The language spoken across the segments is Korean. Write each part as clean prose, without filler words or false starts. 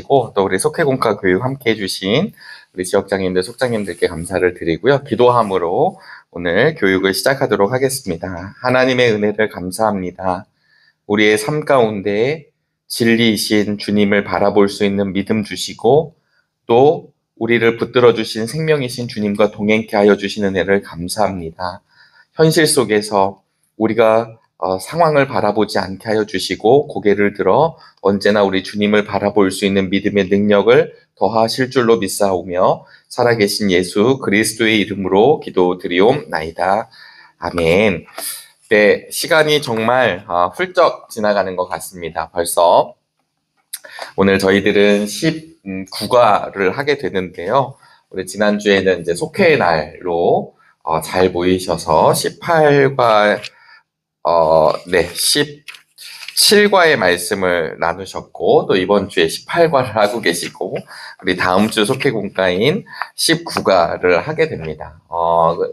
또 우리 속회공과 교육 함께 해주신 우리 지역장님들, 속장님들께 감사를 드리고요. 기도함으로 오늘 교육을 시작하도록 하겠습니다. 하나님의 은혜를 감사합니다. 우리의 삶 가운데 진리이신 주님을 바라볼 수 있는 믿음 주시고 또 우리를 붙들어 주신 생명이신 주님과 동행케 하여 주신 은혜를 감사합니다. 현실 속에서 우리가 상황을 바라보지 않게 하여 주시고 고개를 들어 언제나 우리 주님을 바라볼 수 있는 믿음의 능력을 더하실 줄로 믿사오며 살아계신 예수 그리스도의 이름으로 기도드리옵나이다. 아멘. 네, 시간이 정말 훌쩍 지나가는 것 같습니다. 벌써 오늘 저희들은 19과를 하게 되는데요. 우리 지난주에는 이제 속회의 날로 잘 모이셔서 18과 17과의 말씀을 나누셨고 또 이번 주에 18과를 하고 계시고 우리 다음 주 속회공과인 19과를 하게 됩니다.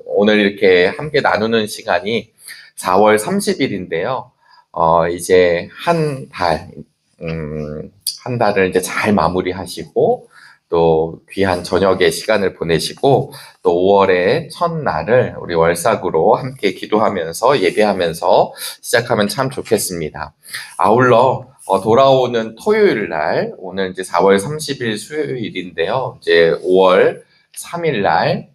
오늘 이렇게 함께 나누는 시간이 4월 30일인데요. 이제 한 달을 이제 잘 마무리하시고 또 귀한 저녁의 시간을 보내시고 또 5월의 첫날을 우리 월삭으로 함께 기도하면서 예배하면서 시작하면 참 좋겠습니다. 아울러 돌아오는 토요일 날 오늘 이제 4월 30일 수요일인데요. 이제 5월 3일 날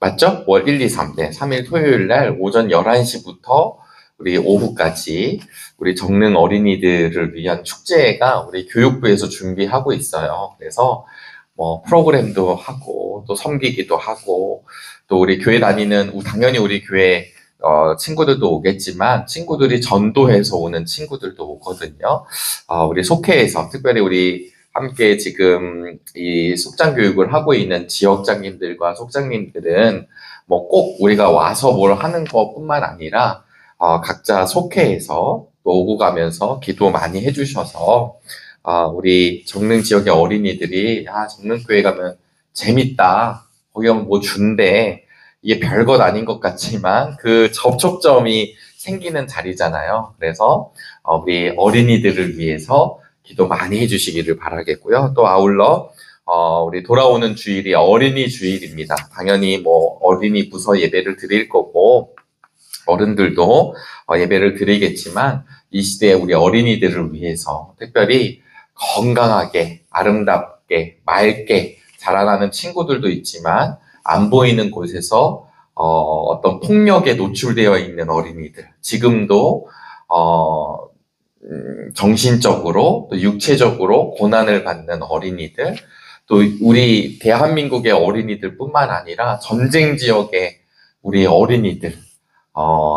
맞죠? 월 1, 2, 3. 네, 3일 토요일 날 오전 11시부터 우리 오후까지 우리 정릉 어린이들을 위한 축제가 우리 교육부에서 준비하고 있어요. 그래서 뭐 프로그램도 하고 또 섬기기도 하고 또 우리 교회 다니는 당연히 우리 교회 친구들도 오겠지만 친구들이 전도해서 오는 친구들도 오거든요. 우리 속회에서 특별히 우리 함께 지금 이 속장 교육을 하고 있는 지역장님들과 속장님들은 뭐 꼭 우리가 와서 뭘 하는 것뿐만 아니라 각자 속회에서 또 오고 가면서 기도 많이 해주셔서 우리 정릉 지역의 어린이들이 정릉교회 가면 재밌다, 거기 가면 뭐 준대, 이게 별것 아닌 것 같지만 그 접촉점이 생기는 자리잖아요. 그래서 우리 어린이들을 위해서 기도 많이 해주시기를 바라겠고요. 또 아울러 우리 돌아오는 주일이 어린이 주일입니다. 당연히 뭐 어린이 부서 예배를 드릴 거고 어른들도 예배를 드리겠지만 이 시대에 우리 어린이들을 위해서 특별히 건강하게 아름답게 맑게 자라나는 친구들도 있지만 안 보이는 곳에서 어떤 폭력에 노출되어 있는 어린이들, 지금도 정신적으로 또 육체적으로 고난을 받는 어린이들, 또 우리 대한민국의 어린이들뿐만 아니라 전쟁 지역의 우리 어린이들,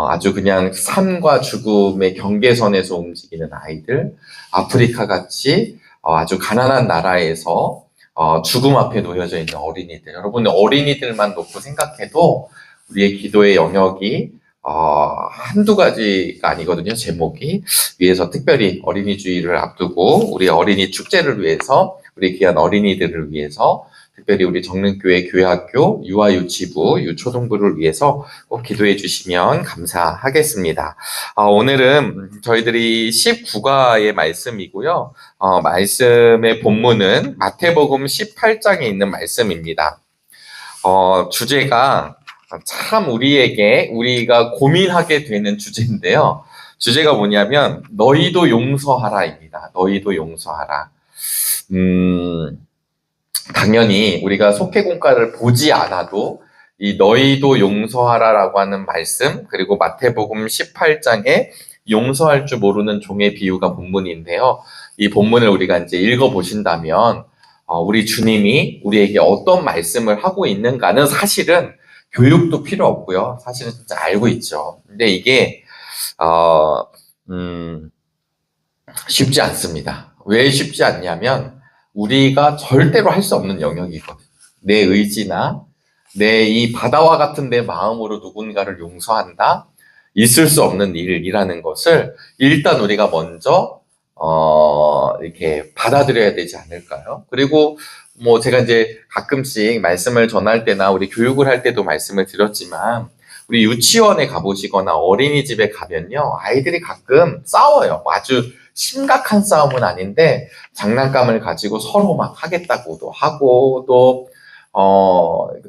아주 그냥 삶과 죽음의 경계선에서 움직이는 아이들, 아프리카 같이 아주 가난한 나라에서 죽음 앞에 놓여져 있는 어린이들. 여러분, 어린이들만 놓고 생각해도 우리의 기도의 영역이 한두 가지가 아니거든요. 제목이. 위에서 특별히 어린이 주일을 앞두고 우리 어린이 축제를 위해서 우리 귀한 어린이들을 위해서 특별히 우리 정릉교회 교회학교 유아유치부, 유초등부를 위해서 꼭 기도해 주시면 감사하겠습니다. 오늘은 저희들이 19과의 말씀이고요. 말씀의 본문은 마태복음 18장에 있는 말씀입니다. 주제가 참 우리가 고민하게 되는 주제인데요. 주제가 뭐냐면 너희도 용서하라입니다. 너희도 용서하라. 당연히 우리가 속회공과를 보지 않아도 이 너희도 용서하라라고 하는 말씀, 그리고 마태복음 18장에 용서할 줄 모르는 종의 비유가 본문인데요. 이 본문을 우리가 이제 읽어보신다면 우리 주님이 우리에게 어떤 말씀을 하고 있는가는 사실은 교육도 필요 없고요. 사실은 진짜 알고 있죠. 근데 이게 쉽지 않습니다. 왜 쉽지 않냐면 우리가 절대로 할 수 없는 영역이거든요. 내 의지나 내 이 바다와 같은 내 마음으로 누군가를 용서한다? 있을 수 없는 일이라는 것을 일단 우리가 먼저 이렇게 받아들여야 되지 않을까요? 그리고 뭐 제가 이제 가끔씩 말씀을 전할 때나 우리 교육을 할 때도 말씀을 드렸지만 우리 유치원에 가보시거나 어린이집에 가면요 아이들이 가끔 싸워요. 아주 심각한 싸움은 아닌데 장난감을 가지고 서로 막 하겠다고도 하고 또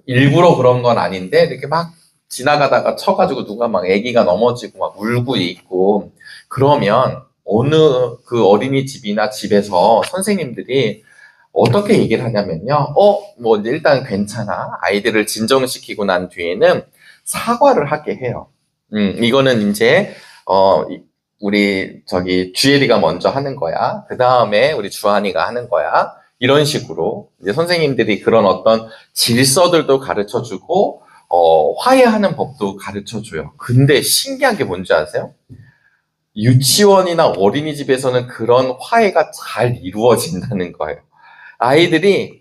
일부러 그런 건 아닌데 이렇게 막 지나가다가 쳐가지고 누가 막 아기가 넘어지고 막 울고 있고 그러면 어느 그 어린이집이나 집에서 선생님들이 어떻게 얘기를 하냐면요. 뭐 이제 일단 괜찮아. 아이들을 진정시키고 난 뒤에는 사과를 하게 해요. 이거는 이제 우리 주예리가 먼저 하는 거야. 그 다음에 우리 주한이가 하는 거야. 이런 식으로 이제 선생님들이 그런 어떤 질서들도 가르쳐 주고 화해하는 법도 가르쳐 줘요. 근데 신기한 게 뭔지 아세요? 유치원이나 어린이집에서는 그런 화해가 잘 이루어진다는 거예요. 아이들이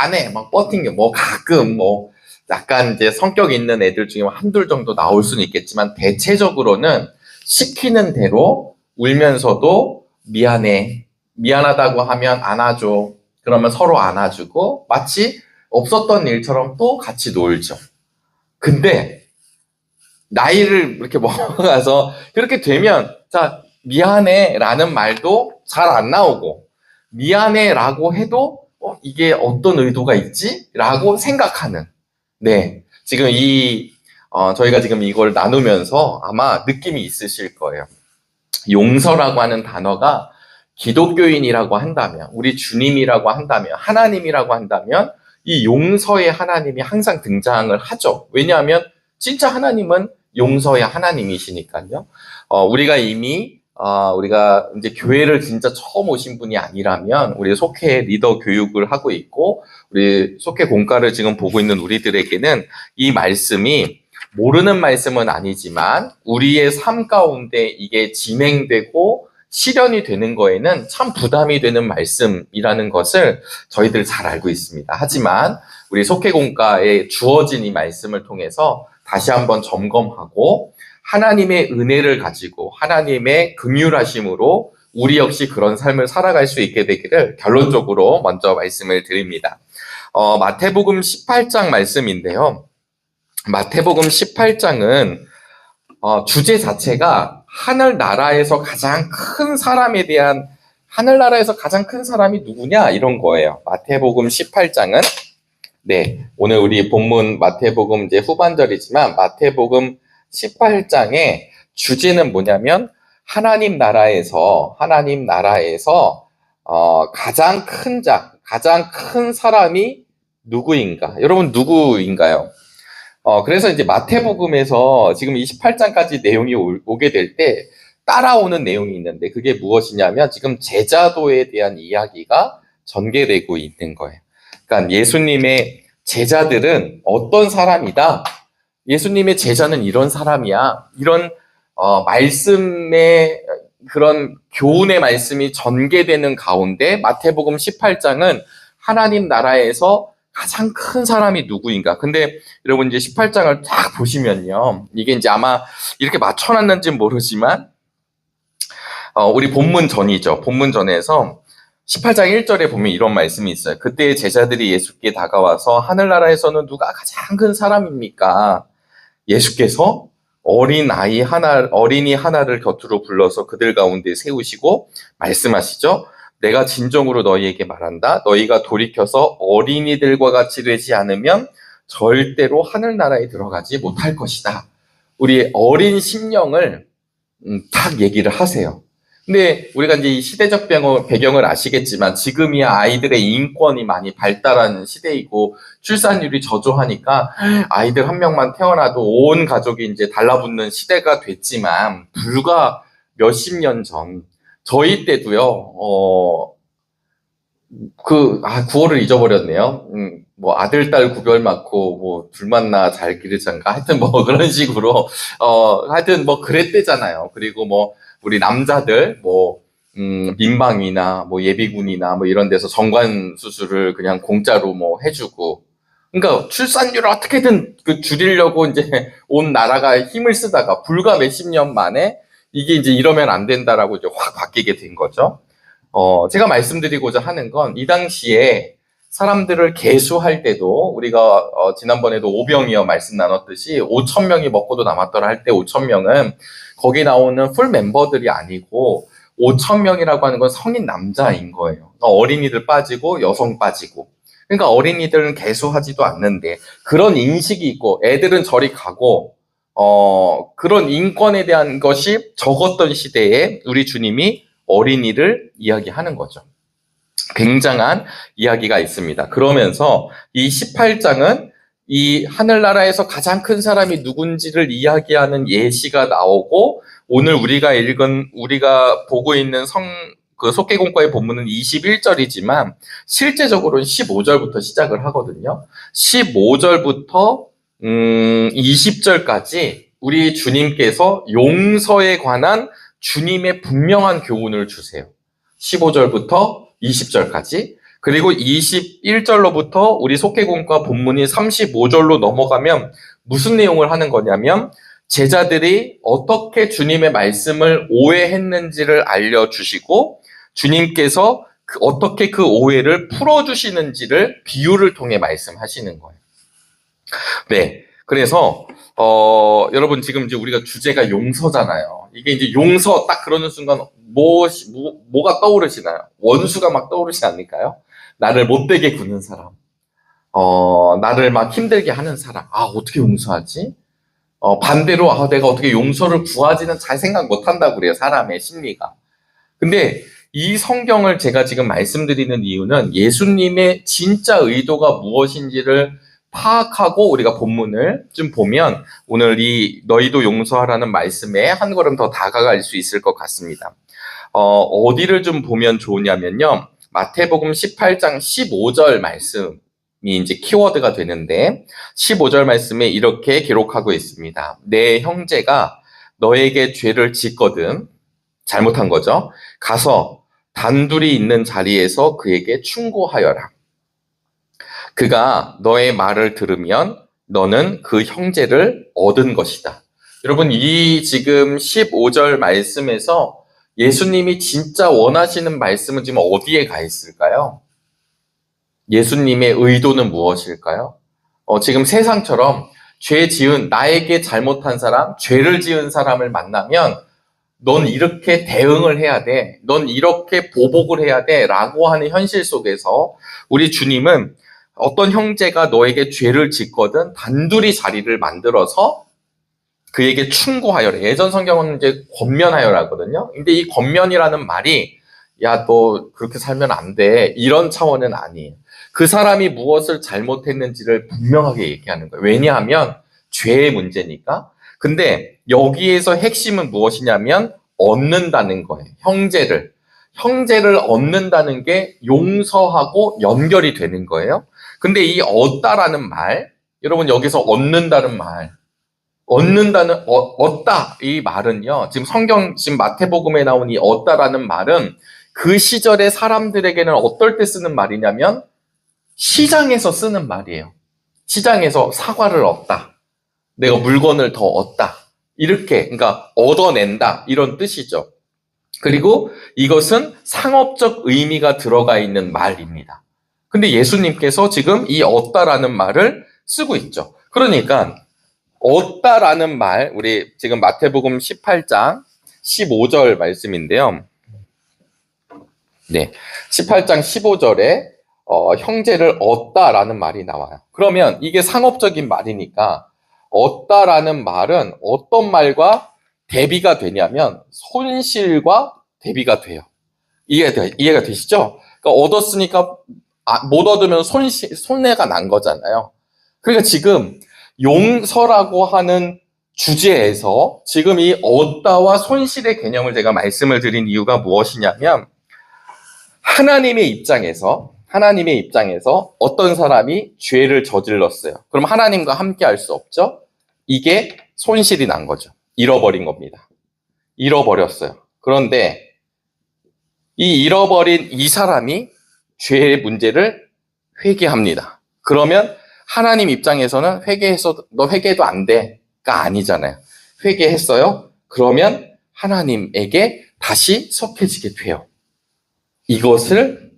안 해. 막 버팅겨. 뭐 가끔 뭐 약간 이제 성격 있는 애들 중에 한둘 정도 나올 수는 있겠지만 대체적으로는 시키는 대로 울면서도 미안해. 미안하다고 하면 안아줘. 그러면 서로 안아주고 마치 없었던 일처럼 또 같이 놀죠. 근데 나이를 이렇게 먹어가서 그렇게 되면 자 미안해 라는 말도 잘 안 나오고 미안해 라고 해도 이게 어떤 의도가 있지? 라고 생각하는 네 지금 저희가 지금 이걸 나누면서 아마 느낌이 있으실 거예요. 용서라고 하는 단어가 기독교인이라고 한다면 우리 주님이라고 한다면 하나님이라고 한다면 이 용서의 하나님이 항상 등장을 하죠. 왜냐하면 진짜 하나님은 용서의 하나님이시니까요. 우리가 이미 우리가 이제 교회를 진짜 처음 오신 분이 아니라면 우리 속회 리더 교육을 하고 있고 우리 속회 공과를 지금 보고 있는 우리들에게는 이 말씀이 모르는 말씀은 아니지만 우리의 삶 가운데 이게 진행되고 실현이 되는 거에는 참 부담이 되는 말씀이라는 것을 저희들 잘 알고 있습니다. 하지만 우리 속회공과에 주어진 이 말씀을 통해서 다시 한번 점검하고 하나님의 은혜를 가지고 하나님의 긍휼하심으로 우리 역시 그런 삶을 살아갈 수 있게 되기를 결론적으로 먼저 말씀을 드립니다. 마태복음 18장 말씀인데요. 마태복음 18장은 주제 자체가 하늘나라에서 가장 큰 사람에 대한 하늘나라에서 가장 큰 사람이 누구냐 이런 거예요. 마태복음 18장은 네 오늘 우리 본문 마태복음 이제 후반절이지만 마태복음 18장의 주제는 뭐냐면 하나님 나라에서 가장 큰 사람이 누구인가? 여러분 누구인가요? 그래서 이제 마태복음에서 지금 28장까지 내용이 오게 될 때 따라오는 내용이 있는데 그게 무엇이냐면 지금 제자도에 대한 이야기가 전개되고 있는 거예요. 그러니까 예수님의 제자들은 어떤 사람이다? 예수님의 제자는 이런 사람이야. 이런 말씀의 그런 교훈의 말씀이 전개되는 가운데 마태복음 18장은 하나님 나라에서 가장 큰 사람이 누구인가? 근데 여러분 이제 18장을 딱 보시면요. 이게 이제 아마 이렇게 맞춰놨는지는 모르지만 우리 본문 전이죠. 본문 전에서 18장 1절에 보면 이런 말씀이 있어요. 그때 제자들이 예수께 다가와서 하늘나라에서는 누가 가장 큰 사람입니까? 예수께서 어린이 하나를 곁으로 불러서 그들 가운데 세우시고 말씀하시죠. 내가 진정으로 너희에게 말한다. 너희가 돌이켜서 어린이들과 같이 되지 않으면 절대로 하늘나라에 들어가지 못할 것이다. 우리 어린 심령을 딱 얘기를 하세요. 근데 우리가 이제 이 시대적 배경을 아시겠지만 지금이야 아이들의 인권이 많이 발달한 시대이고 출산율이 저조하니까 아이들 한 명만 태어나도 온 가족이 이제 달라붙는 시대가 됐지만 불과 몇십 년 전 저희 때도요, 구호를 잊어버렸네요. 뭐, 아들, 딸 구별 맞고, 뭐, 둘 만나 잘 기르잔가? 하여튼 뭐, 그런 식으로, 하여튼 뭐, 그랬대잖아요. 그리고 뭐, 우리 남자들, 뭐, 민방위나, 뭐, 예비군이나, 뭐, 이런 데서 정관 수술을 그냥 공짜로 뭐, 해주고. 그러니까, 출산율을 어떻게든 줄이려고 이제 온 나라가 힘을 쓰다가, 불과 몇십 년 만에, 이게 이제 이러면 안 된다라고 이제 확 바뀌게 된 거죠. 제가 말씀드리고자 하는 건 이 당시에 사람들을 계수할 때도 우리가 지난번에도 오병이어 말씀 나눴듯이 5,000명이 먹고도 남았더라 할 때 5,000명은 거기 나오는 풀 멤버들이 아니고 5천 명이라고 하는 건 성인 남자인 거예요. 그러니까 어린이들 빠지고 여성 빠지고. 그러니까 어린이들은 개수하지도 않는데 그런 인식이 있고 애들은 저리 가고 그런 인권에 대한 것이 적었던 시대에 우리 주님이 어린이를 이야기하는 거죠. 굉장한 이야기가 있습니다. 그러면서 이 18장은 이 하늘나라에서 가장 큰 사람이 누군지를 이야기하는 예시가 나오고 오늘 우리가 보고 있는 그 속개공과의 본문은 21절이지만 실제적으로는 15절부터 시작을 하거든요. 15절부터 20절까지 우리 주님께서 용서에 관한 주님의 분명한 교훈을 주세요. 15절부터 20절까지. 그리고 21절로부터 우리 속개공과 본문이 35절로 넘어가면 무슨 내용을 하는 거냐면 제자들이 어떻게 주님의 말씀을 오해했는지를 알려주시고 주님께서 어떻게 그 오해를 풀어주시는지를 비유를 통해 말씀하시는 거예요. 네. 그래서, 여러분 지금 이제 우리가 주제가 용서잖아요. 이게 이제 용서 딱 그러는 순간 뭐가 떠오르시나요? 원수가 막 떠오르지 않을까요? 나를 못되게 구는 사람. 나를 막 힘들게 하는 사람. 아, 어떻게 용서하지? 반대로, 내가 어떻게 용서를 구하지는 잘 생각 못 한다고 그래요. 사람의 심리가. 근데 이 성경을 제가 지금 말씀드리는 이유는 예수님의 진짜 의도가 무엇인지를 파악하고 우리가 본문을 좀 보면 오늘 이 너희도 용서하라는 말씀에 한 걸음 더 다가갈 수 있을 것 같습니다. 어디를 좀 보면 좋으냐면요. 마태복음 18장 15절 말씀이 이제 키워드가 되는데 15절 말씀에 이렇게 기록하고 있습니다. 내 형제가 너에게 죄를 짓거든 잘못한 거죠. 가서 단둘이 있는 자리에서 그에게 충고하여라. 그가 너의 말을 들으면 너는 그 형제를 얻은 것이다. 여러분, 이 지금 15절 말씀에서 예수님이 진짜 원하시는 말씀은 지금 어디에 가 있을까요? 예수님의 의도는 무엇일까요? 지금 세상처럼 나에게 잘못한 사람, 죄를 지은 사람을 만나면 넌 이렇게 대응을 해야 돼. 넌 이렇게 보복을 해야 돼. 라고 하는 현실 속에서 우리 주님은 어떤 형제가 너에게 죄를 짓거든 단둘이 자리를 만들어서 그에게 충고하여라. 예전 성경은 이제 권면하여라거든요. 근데 이 권면이라는 말이 야, 너 그렇게 살면 안 돼. 이런 차원은 아니에요. 그 사람이 무엇을 잘못했는지를 분명하게 얘기하는 거예요. 왜냐하면 죄의 문제니까. 근데 여기에서 핵심은 무엇이냐면 얻는다는 거예요. 형제를 얻는다는 게 용서하고 연결이 되는 거예요. 근데 이 얻다라는 말, 여러분 여기서 얻는다는 말, 얻다 이 말은요. 지금 마태복음에 나온 이 얻다라는 말은 그 시절의 사람들에게는 어떨 때 쓰는 말이냐면 시장에서 쓰는 말이에요. 시장에서 사과를 얻다. 내가 물건을 더 얻다. 이렇게, 그러니까 얻어낸다. 이런 뜻이죠. 그리고 이것은 상업적 의미가 들어가 있는 말입니다. 근데 예수님께서 지금 이 얻다라는 말을 쓰고 있죠. 그러니까 얻다라는 말, 우리 지금 마태복음 18장 15절 말씀인데요. 네, 18장 15절에 형제를 얻다라는 말이 나와요. 그러면 이게 상업적인 말이니까 얻다라는 말은 어떤 말과 대비가 되냐면 손실과 대비가 돼요. 이해가 되시죠? 그러니까 얻었으니까 못 얻으면 손해가 난 거잖아요. 그러니까 지금 용서라고 하는 주제에서 지금 이 얻다와 손실의 개념을 제가 말씀을 드린 이유가 무엇이냐면 하나님의 입장에서 어떤 사람이 죄를 저질렀어요. 그럼 하나님과 함께 할 수 없죠? 이게 손실이 난 거죠. 잃어버린 겁니다. 잃어버렸어요. 그런데 이 잃어버린 이 사람이 죄의 문제를 회개합니다. 그러면 하나님 입장에서는 너 회개도 안 돼가 아니잖아요. 회개했어요? 그러면 하나님에게 다시 속해지게 돼요. 이것을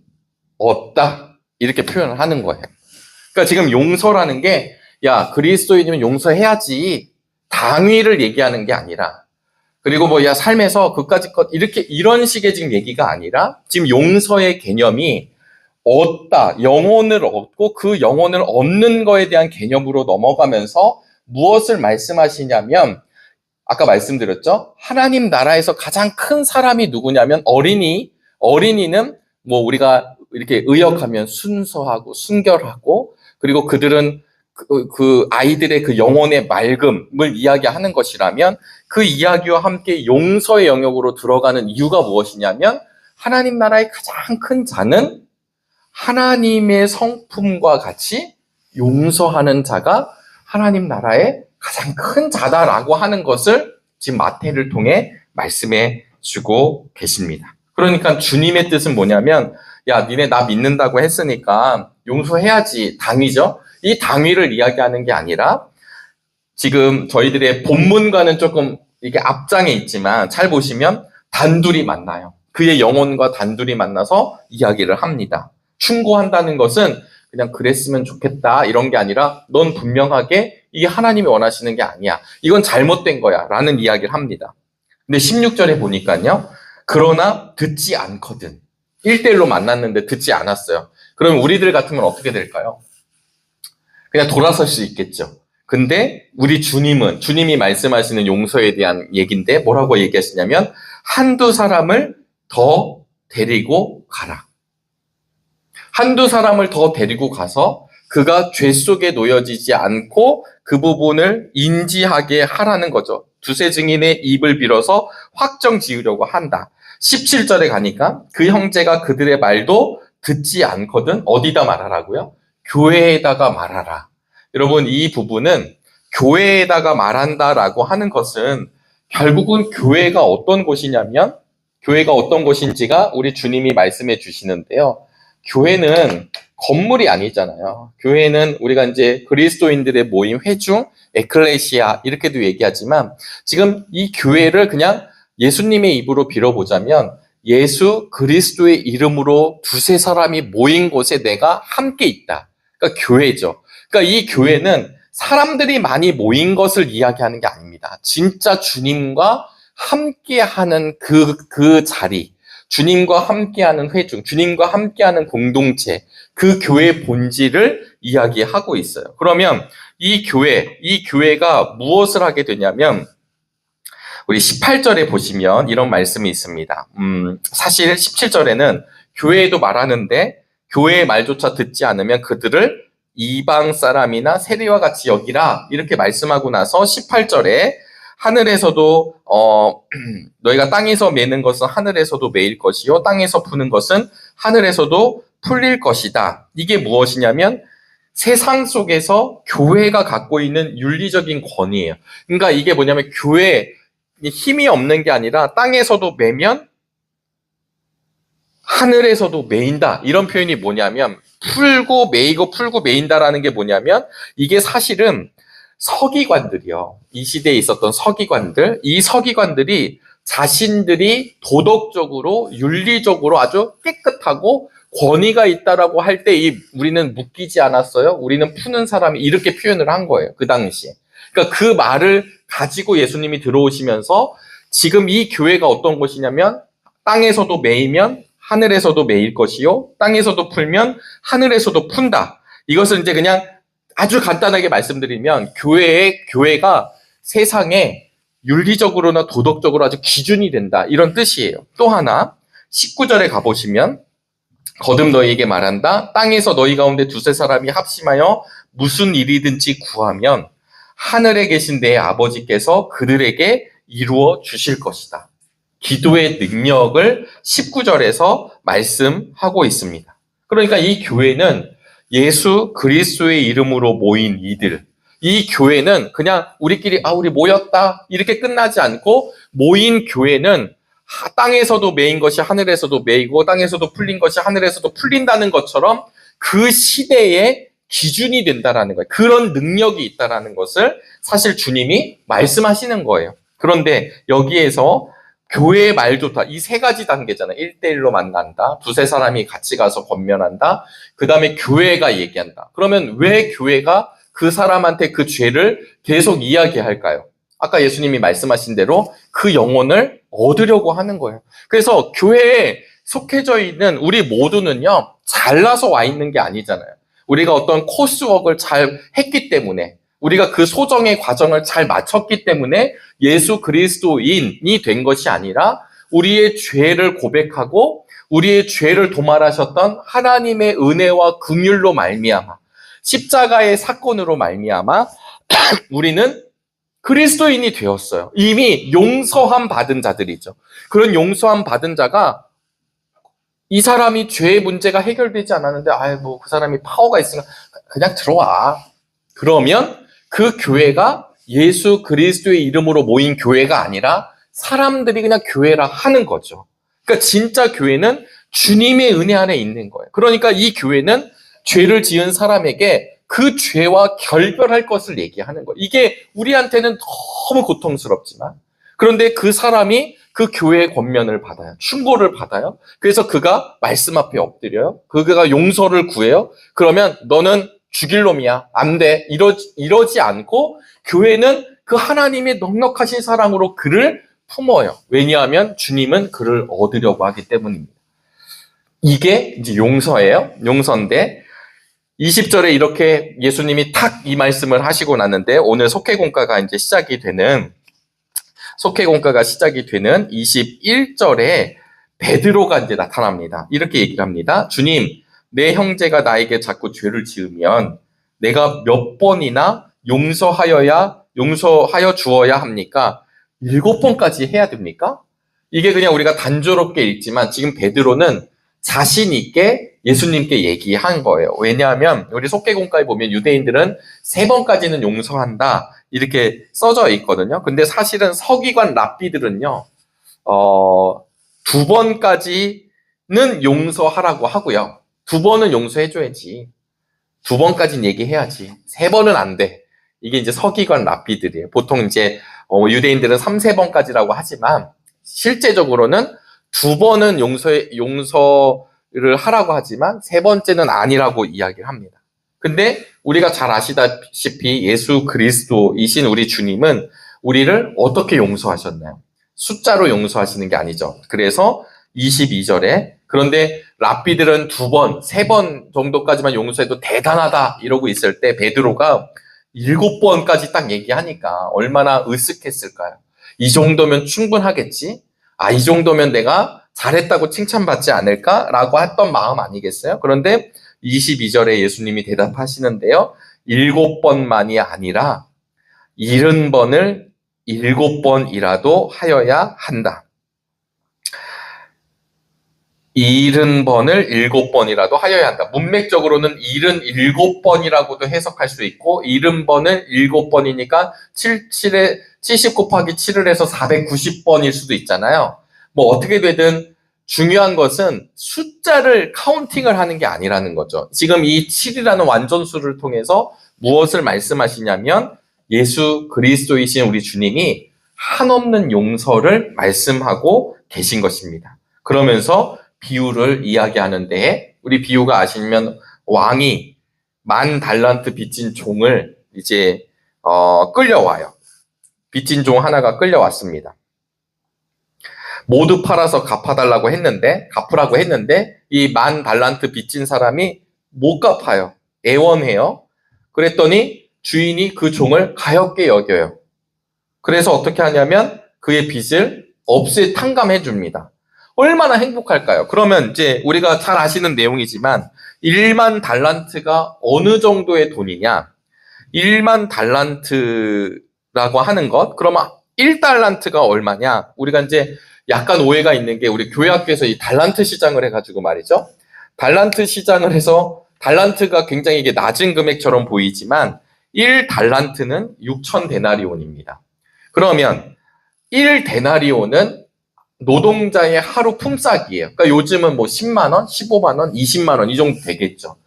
얻다 이렇게 표현을 하는 거예요. 그러니까 지금 용서라는 게 그리스도인이면 용서해야지 당위를 얘기하는 게 아니라 그리고 뭐, 야, 삶에서 그까짓 것, 이런 식의 지금 얘기가 아니라, 지금 용서의 개념이 얻다, 영혼을 얻고 그 영혼을 얻는 거에 대한 개념으로 넘어가면서 무엇을 말씀하시냐면, 아까 말씀드렸죠? 하나님 나라에서 가장 큰 사람이 누구냐면 어린이는 뭐 우리가 이렇게 의역하면 순수하고 순결하고, 그리고 그들은 그 아이들의 그 영혼의 맑음을 이야기하는 것이라면, 그 이야기와 함께 용서의 영역으로 들어가는 이유가 무엇이냐면, 하나님 나라의 가장 큰 자는 하나님의 성품과 같이 용서하는 자가 하나님 나라의 가장 큰 자다라고 하는 것을 지금 마태를 통해 말씀해 주고 계십니다. 그러니까 주님의 뜻은 뭐냐면, 야, 니네 나 믿는다고 했으니까 용서해야지, 당위죠. 이 당위를 이야기하는 게 아니라, 지금 저희들의 본문과는 조금 이게 앞장에 있지만 잘 보시면 단둘이 만나요. 그의 영혼과 단둘이 만나서 이야기를 합니다. 충고한다는 것은 그냥 그랬으면 좋겠다 이런 게 아니라, 넌 분명하게 이게 하나님이 원하시는 게 아니야, 이건 잘못된 거야 라는 이야기를 합니다. 근데 16절에 보니까요, 그러나 듣지 않거든. 1대1로 만났는데 듣지 않았어요. 그럼 우리들 같으면 어떻게 될까요? 그냥 돌아설 수 있겠죠. 근데 우리 주님이 말씀하시는 용서에 대한 얘기인데 뭐라고 얘기하시냐면, 한두 사람을 더 데리고 가라. 한두 사람을 더 데리고 가서 그가 죄 속에 놓여지지 않고 그 부분을 인지하게 하라는 거죠. 두세 증인의 입을 빌어서 확정 지으려고 한다. 17절에 가니까 그 형제가 그들의 말도 듣지 않거든 어디다 말하라고요? 교회에다가 말하라. 여러분, 이 부분은 교회에다가 말한다라고 하는 것은 결국은 교회가 어떤 곳이냐면, 교회가 어떤 곳인지가 우리 주님이 말씀해 주시는데요. 교회는 건물이 아니잖아요. 교회는 우리가 이제 그리스도인들의 모임, 회중, 에클레시아 이렇게도 얘기하지만, 지금 이 교회를 그냥 예수님의 입으로 빌어보자면, 예수 그리스도의 이름으로 두세 사람이 모인 곳에 내가 함께 있다. 그러니까 교회죠. 그러니까 이 교회는 사람들이 많이 모인 것을 이야기하는 게 아닙니다. 진짜 주님과 함께하는 그 자리, 주님과 함께하는 회중, 주님과 함께하는 공동체, 그 교회의 본질을 이야기하고 있어요. 그러면 이 교회가 무엇을 하게 되냐면, 우리 18절에 보시면 이런 말씀이 있습니다. 사실 17절에는 교회에도 말하는데, 교회의 말조차 듣지 않으면 그들을 이방 사람이나 세리와 같이 여기라 이렇게 말씀하고 나서 18절에 하늘에서도 너희가 땅에서 매는 것은 하늘에서도 매일 것이요 땅에서 푸는 것은 하늘에서도 풀릴 것이다. 이게 무엇이냐면, 세상 속에서 교회가 갖고 있는 윤리적인 권위예요. 그러니까 이게 뭐냐면, 교회에 힘이 없는 게 아니라 땅에서도 매면 하늘에서도 매인다. 이런 표현이 뭐냐면, 풀고 매이고 풀고 매인다라는 게 뭐냐면, 이게 사실은 서기관들이요. 이 시대에 있었던 서기관들, 이 서기관들이 자신들이 도덕적으로, 윤리적으로 아주 깨끗하고 권위가 있다라고 할 때 우리는 묶이지 않았어요. 우리는 푸는 사람이, 이렇게 표현을 한 거예요. 그 당시에. 그러니까 그 말을 가지고 예수님이 들어오시면서, 지금 이 교회가 어떤 곳이냐면, 땅에서도 매이면 하늘에서도 매일 것이요 땅에서도 풀면 하늘에서도 푼다. 이것을 이제 그냥 아주 간단하게 말씀드리면, 교회가 세상에 윤리적으로나 도덕적으로 아주 기준이 된다, 이런 뜻이에요. 또 하나 19절에 가보시면, 거듭 너희에게 말한다. 땅에서 너희 가운데 두세 사람이 합심하여 무슨 일이든지 구하면 하늘에 계신 내 아버지께서 그들에게 이루어 주실 것이다. 기도의 능력을 19절에서 말씀하고 있습니다. 그러니까 이 교회는 예수 그리스도의 이름으로 모인 이들, 이 교회는 그냥 우리끼리 우리 모였다 이렇게 끝나지 않고, 모인 교회는 땅에서도 매인 것이 하늘에서도 매이고 땅에서도 풀린 것이 하늘에서도 풀린다는 것처럼 그 시대의 기준이 된다라는 거예요. 그런 능력이 있다라는 것을 사실 주님이 말씀하시는 거예요. 그런데 여기에서 교회의 말 좋다, 이 세 가지 단계잖아요. 1대1로 만난다, 두세 사람이 같이 가서 권면한다, 그 다음에 교회가 얘기한다. 그러면 왜 교회가 그 사람한테 그 죄를 계속 이야기할까요? 아까 예수님이 말씀하신 대로 그 영혼을 얻으려고 하는 거예요. 그래서 교회에 속해져 있는 우리 모두는요, 잘나서 와 있는 게 아니잖아요. 우리가 어떤 코스웍을 잘 했기 때문에, 우리가 그 소정의 과정을 잘 마쳤기 때문에 예수 그리스도인이 된 것이 아니라 우리의 죄를 고백하고 우리의 죄를 도말하셨던 하나님의 은혜와 긍휼로 말미암아, 십자가의 사건으로 말미암아 우리는 그리스도인이 되었어요. 이미 용서함 받은 자들이죠. 그런 용서함 받은 자가 이 사람이 죄의 문제가 해결되지 않았는데 뭐 그 사람이 파워가 있으니까 그냥 들어와. 그러면 그 교회가 예수 그리스도의 이름으로 모인 교회가 아니라 사람들이 그냥 교회라 하는 거죠. 그러니까 진짜 교회는 주님의 은혜 안에 있는 거예요. 그러니까 이 교회는 죄를 지은 사람에게 그 죄와 결별할 것을 얘기하는 거예요. 이게 우리한테는 너무 고통스럽지만, 그런데 그 사람이 그 교회의 권면을 받아요. 충고를 받아요. 그래서 그가 말씀 앞에 엎드려요. 그가 용서를 구해요. 그러면 너는 죽일 놈이야. 안 돼. 이러지 않고 교회는 그 하나님의 넉넉하신 사랑으로 그를 품어요. 왜냐하면 주님은 그를 얻으려고 하기 때문입니다. 이게 이제 용서예요. 용서인데 20절에 이렇게 예수님이 탁 이 말씀을 하시고 났는데 오늘 속회공과가 시작이 되는 21절에 베드로가 나타납니다. 이렇게 얘기를 합니다. 주님, 내 형제가 나에게 자꾸 죄를 지으면 내가 몇 번이나 용서하여 주어야 합니까? 7번까지 해야 됩니까? 이게 그냥 우리가 단조롭게 읽지만 지금 베드로는 자신 있게 예수님께 얘기한 거예요. 왜냐하면 우리 속죄공과에 보면 유대인들은 3번까지는 용서한다 이렇게 써져 있거든요. 근데 사실은 서기관 랍비들은요 2번까지는 용서하라고 하고요. 2번은 용서해줘야지. 2번까지는 얘기해야지. 3번은 안 돼. 이게 이제 서기관 랍비들이에요. 보통 유대인들은 3, 4번까지라고 하지만 실제적으로는 2번은 용서를 하라고 하지만 3번째는 아니라고 이야기를 합니다. 근데 우리가 잘 아시다시피 예수 그리스도이신 우리 주님은 우리를 어떻게 용서하셨나요? 숫자로 용서하시는 게 아니죠. 그래서 22절에 그런데 랍비들은 2번, 3번 정도까지만 용서해도 대단하다 이러고 있을 때 베드로가 7번까지 딱 얘기하니까 얼마나 으쓱했을까요? 이 정도면 충분하겠지? 이 정도면 내가 잘했다고 칭찬받지 않을까라고 했던 마음 아니겠어요? 그런데 22절에 예수님이 대답하시는데요. 7번만이 아니라 70번을 7번이라도 하여야 한다. 70번을 7번이라도 하여야 한다. 문맥적으로는 77번이라고도 해석할 수 있고 70번을 7번이니까 70 곱하기 7을 해서 490번일 수도 있잖아요. 어떻게 되든 중요한 것은 숫자를 카운팅을 하는 게 아니라는 거죠. 지금 이 7이라는 완전수를 통해서 무엇을 말씀하시냐면 예수 그리스도이신 우리 주님이 한없는 용서를 말씀하고 계신 것입니다. 그러면서 비유를 이야기하는데 우리 비유가 아시면 왕이 10,000달란트 빚진 종을 끌려와요. 빚진 종 하나가 끌려왔습니다. 모두 팔아서 갚으라고 했는데 이 10,000달란트 빚진 사람이 못 갚아요. 애원해요. 그랬더니 주인이 그 종을 가엾게 여겨요. 그래서 어떻게 하냐면 그의 빚을 탕감해 줍니다. 얼마나 행복할까요? 그러면 우리가 잘 아시는 내용이지만 10,000달란트가 어느 정도의 돈이냐? 10,000달란트라고 하는 것, 그러면 1달란트가 얼마냐? 우리가 약간 오해가 있는 게 우리 교회 학교에서 이 달란트 시장을 해가지고 말이죠. 달란트 시장을 해서 달란트가 굉장히 이게 낮은 금액처럼 보이지만 1달란트는 6,000데나리온입니다. 그러면 1데나리온은 노동자의 하루 품삯이에요. 그러니까 요즘은 10만 원, 15만 원, 20만 원 이 정도 되겠죠.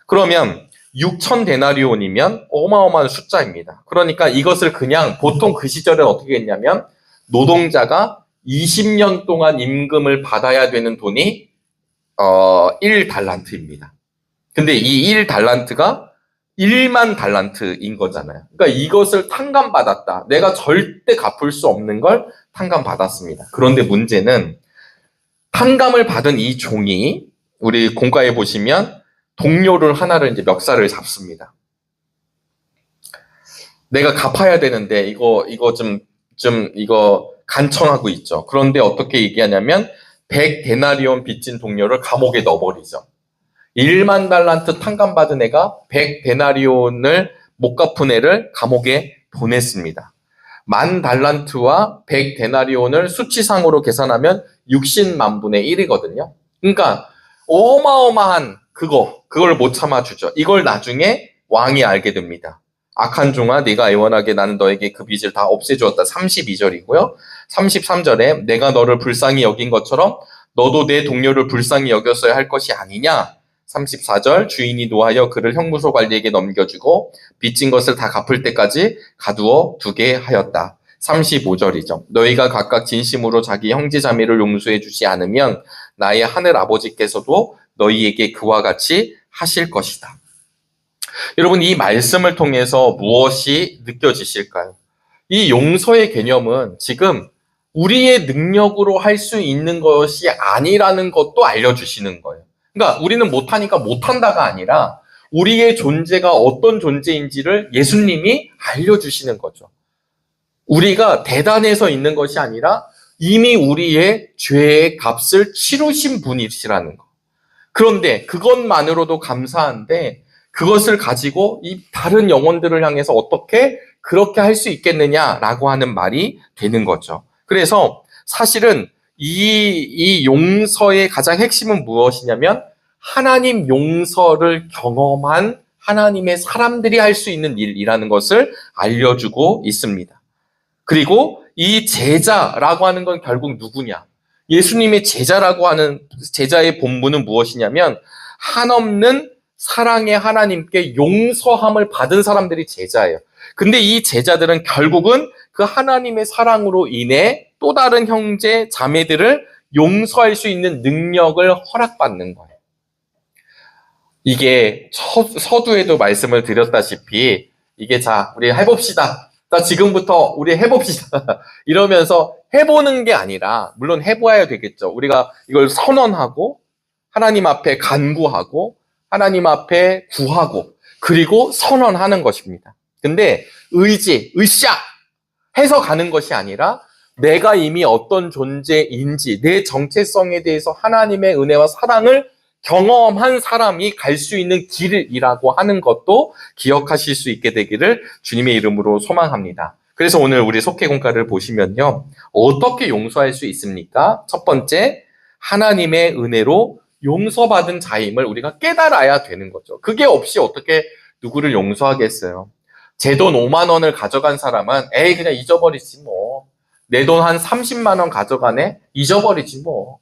그러면 6,000데나리온이면 어마어마한 숫자입니다. 그러니까 이것을 그냥 보통 그 시절에 어떻게 했냐면 노동자가 20년 동안 임금을 받아야 되는 돈이 1달란트입니다. 근데 이 1달란트가 1만 달란트인 거잖아요. 그러니까 이것을 탕감받았다. 내가 절대 갚을 수 없는 걸 탕감받았습니다. 그런데 문제는 탕감을 받은 이 종이 우리 공과에 보시면 동료를 하나를 이제 멱살을 잡습니다. 내가 갚아야 되는데 이거 이거 간청하고 있죠. 그런데 어떻게 얘기하냐면 100데나리온 빚진 동료를 감옥에 넣어버리죠. 1만 달란트 탕감받은 애가 100데나리온을 못 갚은 애를 감옥에 보냈습니다. 10,000달란트와 100데나리온을 수치상으로 계산하면 60만 분의 1이거든요. 그러니까 어마어마한 그걸 못 참아주죠. 이걸 나중에 왕이 알게 됩니다. 악한 종아, 네가 애원하게 나는 너에게 그 빚을 다 없애주었다. 32절이고요. 33절에 내가 너를 불쌍히 여긴 것처럼 너도 내 동료를 불쌍히 여겼어야 할 것이 아니냐. 34절 주인이 노하여 그를 형무소 관리에게 넘겨주고 빚진 것을 다 갚을 때까지 가두어 두게 하였다. 35절이죠. 너희가 각각 진심으로 자기 형제 자매를 용서해 주지 않으면 나의 하늘 아버지께서도 너희에게 그와 같이 하실 것이다. 여러분, 이 말씀을 통해서 무엇이 느껴지실까요? 이 용서의 개념은 지금 우리의 능력으로 할 수 있는 것이 아니라는 것도 알려주시는 거예요. 그러니까 우리는 못하니까 못한다가 아니라 우리의 존재가 어떤 존재인지를 예수님이 알려주시는 거죠. 우리가 대단해서 있는 것이 아니라 이미 우리의 죄의 값을 치르신 분이시라는 거. 그런데 그것만으로도 감사한데 그것을 가지고 이 다른 영혼들을 향해서 어떻게 그렇게 할 수 있겠느냐라고 하는 말이 되는 거죠. 그래서 사실은 이 용서의 가장 핵심은 무엇이냐면 하나님 용서를 경험한 하나님의 사람들이 할 수 있는 일이라는 것을 알려주고 있습니다. 그리고 이 제자라고 하는 건 결국 누구냐? 예수님의 제자라고 하는 제자의 본분은 무엇이냐면 한없는 사랑의 하나님께 용서함을 받은 사람들이 제자예요. 근데 이 제자들은 결국은 그 하나님의 사랑으로 인해 또 다른 형제, 자매들을 용서할 수 있는 능력을 허락받는 거예요. 이게 서두에도 말씀을 드렸다시피 이게 자, 우리 해봅시다. 자, 지금부터 우리 해봅시다. 이러면서 해보는 게 아니라 물론 해봐야 되겠죠. 우리가 이걸 선언하고 하나님 앞에 간구하고 하나님 앞에 구하고 그리고 선언하는 것입니다. 근데 으쌰 해서 가는 것이 아니라 내가 이미 어떤 존재인지 내 정체성에 대해서 하나님의 은혜와 사랑을 경험한 사람이 갈 수 있는 길이라고 하는 것도 기억하실 수 있게 되기를 주님의 이름으로 소망합니다. 그래서 오늘 우리 속회공과를 보시면요. 어떻게 용서할 수 있습니까? 첫 번째, 하나님의 은혜로 용서받은 자임을 우리가 깨달아야 되는 거죠. 그게 없이 어떻게 누구를 용서하겠어요? 제 돈 5만 원을 가져간 사람은 에이 그냥 잊어버리지 뭐. 내 돈 한 30만 원 가져가네? 잊어버리지 뭐.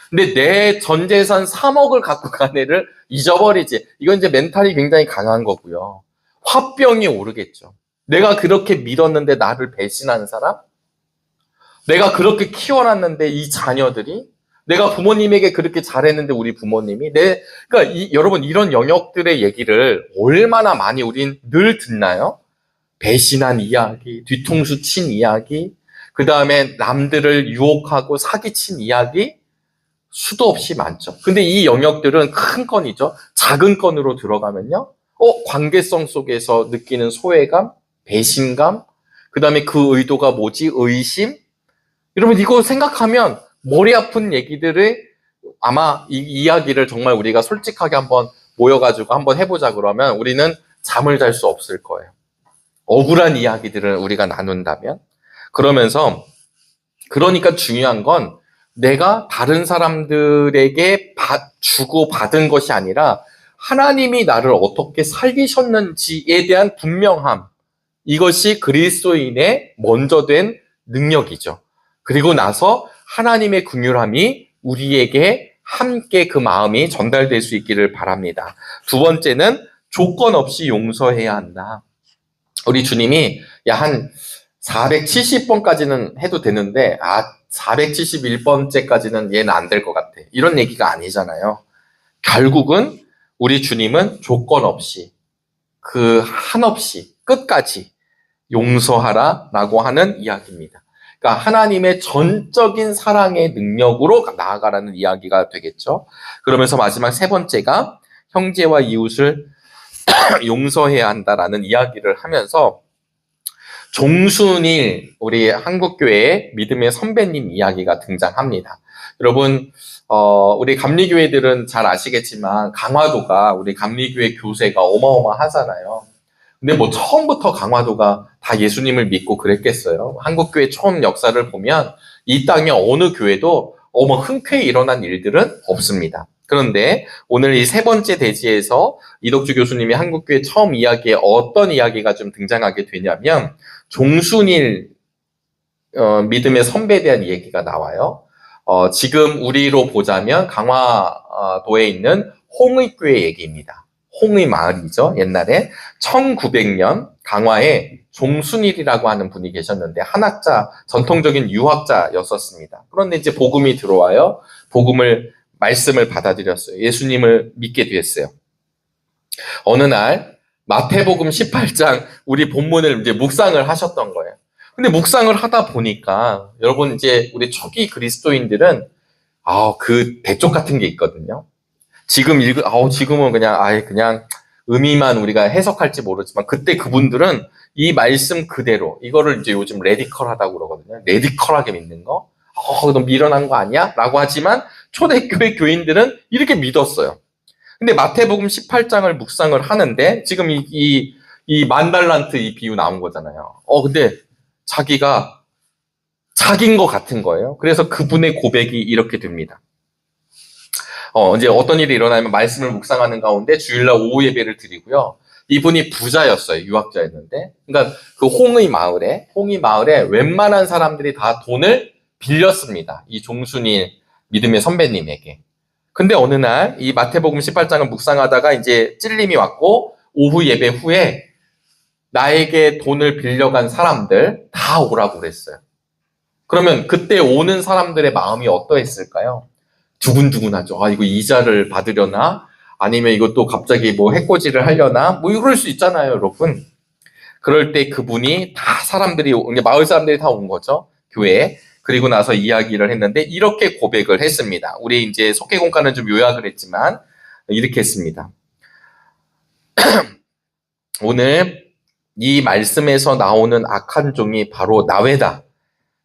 근데 내 전 재산 3억을 갖고 간 애를 잊어버리지. 이건 이제 멘탈이 굉장히 강한 거고요. 화병이 오르겠죠. 내가 그렇게 믿었는데 나를 배신한 사람? 내가 그렇게 키워놨는데 이 자녀들이? 내가 부모님에게 그렇게 잘했는데 우리 부모님이? 그러니까 여러분 이런 영역들의 얘기를 얼마나 많이 우린 늘 듣나요? 배신한 이야기, 뒤통수 친 이야기, 그 다음에 남들을 유혹하고 사기친 이야기, 수도 없이 많죠. 근데 이 영역들은 큰 건이죠. 작은 건으로 들어가면요. 관계성 속에서 느끼는 소외감, 배신감, 그 다음에 그 의도가 뭐지? 의심? 여러분 이거 생각하면 머리 아픈 얘기들을 아마 이 이야기를 정말 우리가 솔직하게 한번 모여가지고 한번 해보자 그러면 우리는 잠을 잘 수 없을 거예요. 억울한 이야기들을 우리가 나눈다면. 그러니까 중요한 건 내가 다른 사람들에게 주고 받은 것이 아니라 하나님이 나를 어떻게 살리셨는지에 대한 분명함. 이것이 그리스도인의 먼저 된 능력이죠. 그리고 나서 하나님의 긍휼함이 우리에게 함께 그 마음이 전달될 수 있기를 바랍니다. 두 번째는 조건 없이 용서해야 한다. 우리 주님이 한 470번까지는 해도 되는데 471번째까지는 얘는 안 될 것 같아. 이런 얘기가 아니잖아요. 결국은 우리 주님은 조건 없이 그 한없이 끝까지 용서하라라고 하는 이야기입니다. 그러니까 하나님의 전적인 사랑의 능력으로 나아가라는 이야기가 되겠죠. 그러면서 마지막 세 번째가 형제와 이웃을 용서해야 한다라는 이야기를 하면서 종순일 우리 한국교회의 믿음의 선배님 이야기가 등장합니다. 여러분 우리 감리교회들은 잘 아시겠지만 강화도가 우리 감리교회 교세가 어마어마하잖아요. 근데 뭐 처음부터 강화도가 다 예수님을 믿고 그랬겠어요? 한국교회 처음 역사를 보면 이 땅의 어느 교회도 흔쾌히 일어난 일들은 없습니다. 그런데 오늘 이 세 번째 대지에서 이덕주 교수님이 한국교회 처음 이야기에 어떤 이야기가 좀 등장하게 되냐면 종순일 믿음의 선배에 대한 얘기가 나와요. 지금 우리로 보자면 강화도에 있는 홍의교회 얘기입니다. 홍의 마을이죠. 옛날에 1900년 강화에 종순일이라고 하는 분이 계셨는데 한학자, 전통적인 유학자였었습니다. 그런데 이제 복음이 들어와요. 말씀을 받아들였어요. 예수님을 믿게 됐어요. 어느 날 마태복음 18장 우리 본문을 이제 묵상을 하셨던 거예요. 근데 묵상을 하다 보니까 여러분 이제 우리 초기 그리스도인들은 그 대쪽 같은 게 있거든요. 지금은 그냥 의미만 우리가 해석할지 모르지만 그때 그분들은 이 말씀 그대로 이거를 이제 요즘 레디컬하다고 그러거든요. 레디컬하게 믿는 거. 너 미련한 거 아니야? 라고 하지만 초대교회 교인들은 이렇게 믿었어요. 근데 마태복음 18장을 묵상을 하는데 지금 이 만달란트 이 비유 나온 거잖아요. 근데 자기가 자기인 것 같은 거예요. 그래서 그분의 고백이 이렇게 됩니다. 이제 어떤 일이 일어나면 말씀을 묵상하는 가운데 주일날 오후 예배를 드리고요. 이분이 부자였어요. 유학자였는데. 그러니까 그 홍의 마을에 웬만한 사람들이 다 돈을 빌렸습니다. 이 종순일 믿음의 선배님에게. 근데 어느 날 이 마태복음 18장을 묵상하다가 이제 찔림이 왔고 오후 예배 후에 나에게 돈을 빌려간 사람들 다 오라고 그랬어요. 그러면 그때 오는 사람들의 마음이 어떠했을까요? 두근두근하죠. 이거 이자를 받으려나? 아니면 이것도 갑자기 해코지를 하려나? 이럴 수 있잖아요, 여러분. 그럴 때 그분이 마을 사람들이 다 온 거죠. 교회에. 그리고 나서 이야기를 했는데 이렇게 고백을 했습니다. 우리 이제 속회공과는 좀 요약을 했지만 이렇게 했습니다. 오늘 이 말씀에서 나오는 악한 종이 바로 나외다.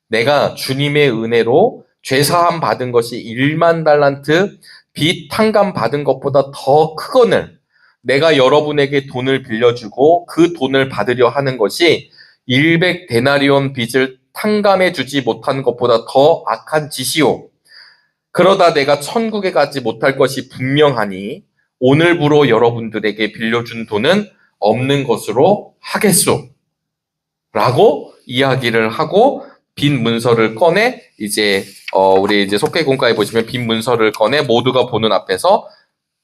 내가 주님의 은혜로 죄사함 받은 것이 1만 달란트 빚 탕감 받은 것보다 더 크거늘 내가 여러분에게 돈을 빌려주고 그 돈을 받으려 하는 것이 100데나리온 빚을 탕감해 주지 못한 것보다 더 악한 짓이요. 그러다 내가 천국에 가지 못할 것이 분명하니 오늘부로 여러분들에게 빌려준 돈은 없는 것으로 하겠소. 라고 이야기를 하고 빈 문서를 꺼내 우리 속회공과에 보시면 빈 문서를 꺼내 모두가 보는 앞에서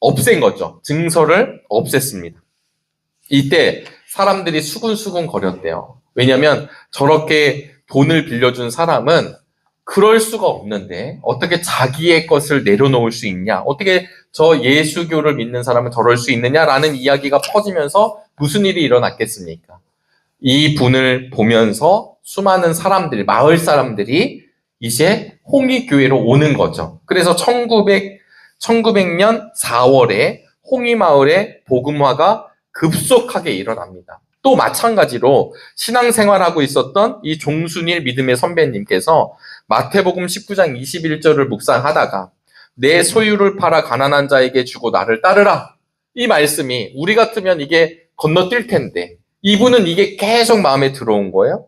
없앤 거죠. 증서를 없앴습니다. 이때 사람들이 수군수군 거렸대요. 왜냐하면 저렇게 돈을 빌려준 사람은 그럴 수가 없는데 어떻게 자기의 것을 내려놓을 수 있냐? 어떻게 저 예수교를 믿는 사람은 저럴 수 있느냐라는 이야기가 퍼지면서 무슨 일이 일어났겠습니까? 이 분을 보면서 수많은 사람들, 마을 사람들이 이제 홍의교회로 오는 거죠. 그래서 1900년 4월에 홍의마을에 복음화가 급속하게 일어납니다. 또 마찬가지로 신앙생활하고 있었던 이 종순일 믿음의 선배님께서 마태복음 19장 21절을 묵상하다가 내 소유를 팔아 가난한 자에게 주고 나를 따르라. 이 말씀이 우리 같으면 이게 건너뛸 텐데 이분은 이게 계속 마음에 들어온 거예요.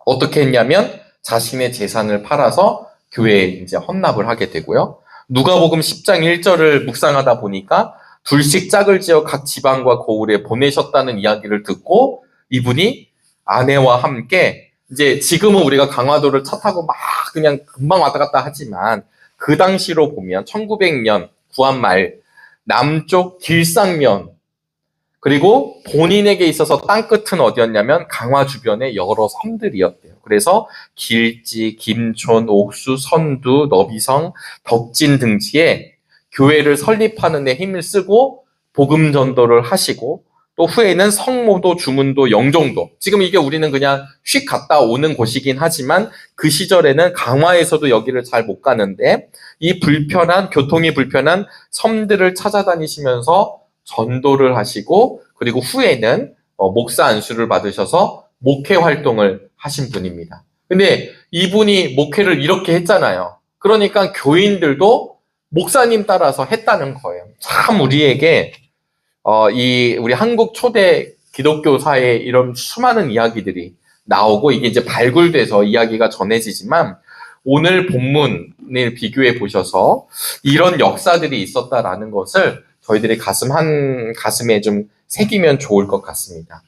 어떻게 했냐면 자신의 재산을 팔아서 교회에 이제 헌납을 하게 되고요. 누가복음 10장 1절을 묵상하다 보니까 둘씩 짝을 지어 각 지방과 고을에 보내셨다는 이야기를 듣고 이분이 아내와 함께 이제 지금은 우리가 강화도를 차 타고 막 그냥 금방 왔다 갔다 하지만 그 당시로 보면 1900년 구한말 남쪽 길상면 그리고 본인에게 있어서 땅끝은 어디였냐면 강화 주변의 여러 섬들이었대요. 그래서 길지, 김촌, 옥수, 선두, 너비성, 덕진 등지에 교회를 설립하는 데 힘을 쓰고 복음 전도를 하시고 또 후에는 성모도, 주문도, 영종도. 지금 이게 우리는 그냥 휙 갔다 오는 곳이긴 하지만 그 시절에는 강화에서도 여기를 잘 못 가는데 이 교통이 불편한 섬들을 찾아다니시면서 전도를 하시고 그리고 후에는 목사 안수를 받으셔서 목회 활동을 하신 분입니다. 근데 이분이 목회를 이렇게 했잖아요. 그러니까 교인들도 목사님 따라서 했다는 거예요. 참 우리에게 우리 한국 초대 기독교사의 이런 수많은 이야기들이 나오고 이게 이제 발굴돼서 이야기가 전해지지만 오늘 본문을 비교해 보셔서 이런 역사들이 있었다라는 것을 저희들이 가슴에 좀 새기면 좋을 것 같습니다.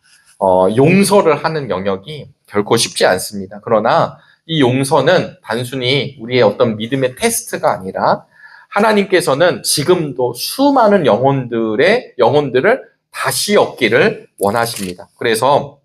용서를 하는 영역이 결코 쉽지 않습니다. 그러나 이 용서는 단순히 우리의 어떤 믿음의 테스트가 아니라 하나님께서는 지금도 수많은 영혼들을 다시 얻기를 원하십니다. 그래서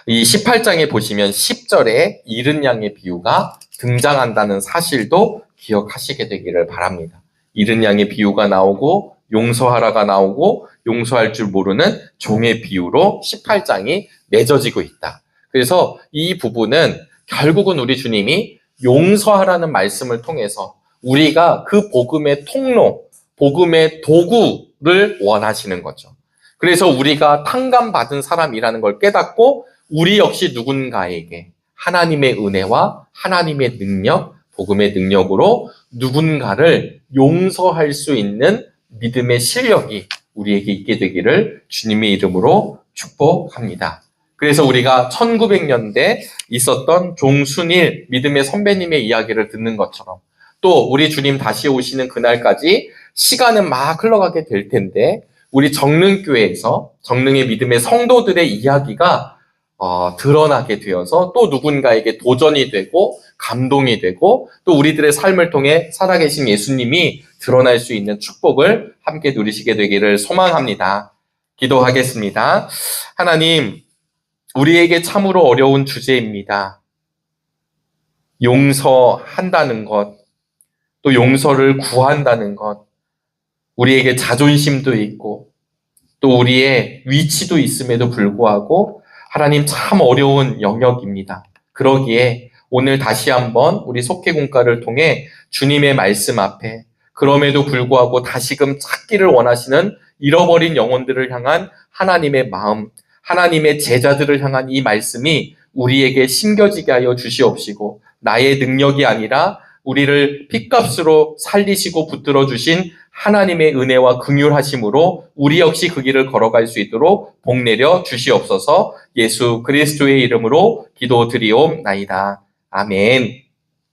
이 18장에 보시면 10절에 잃은 양의 비유가 등장한다는 사실도 기억하시게 되기를 바랍니다. 잃은 양의 비유가 나오고 용서하라가 나오고 용서할 줄 모르는 종의 비유로 18장이 맺어지고 있다. 그래서 이 부분은 결국은 우리 주님이 용서하라는 말씀을 통해서 우리가 그 복음의 통로, 복음의 도구를 원하시는 거죠. 그래서 우리가 탕감받은 사람이라는 걸 깨닫고 우리 역시 누군가에게 하나님의 은혜와 하나님의 능력, 복음의 능력으로 누군가를 용서할 수 있는 믿음의 실력이 우리에게 있게 되기를 주님의 이름으로 축복합니다. 그래서 우리가 1900년대 있었던 종순일 믿음의 선배님의 이야기를 듣는 것처럼 또 우리 주님 다시 오시는 그날까지 시간은 막 흘러가게 될 텐데 우리 정릉교회에서 정릉의 믿음의 성도들의 이야기가 드러나게 되어서 또 누군가에게 도전이 되고 감동이 되고 또 우리들의 삶을 통해 살아계신 예수님이 드러날 수 있는 축복을 함께 누리시게 되기를 소망합니다. 기도하겠습니다. 하나님, 우리에게 참으로 어려운 주제입니다. 용서한다는 것, 또 용서를 구한다는 것, 우리에게 자존심도 있고 또 우리의 위치도 있음에도 불구하고 하나님 참 어려운 영역입니다. 그러기에 오늘 다시 한번 우리 속회공과를 통해 주님의 말씀 앞에 그럼에도 불구하고 다시금 찾기를 원하시는 잃어버린 영혼들을 향한 하나님의 마음, 하나님의 제자들을 향한 이 말씀이 우리에게 심겨지게 하여 주시옵시고 나의 능력이 아니라 우리를 핏값으로 살리시고 붙들어 주신 하나님의 은혜와 긍휼하심으로 우리 역시 그 길을 걸어갈 수 있도록 복 내려 주시옵소서. 예수 그리스도의 이름으로 기도드리옵나이다. 아멘.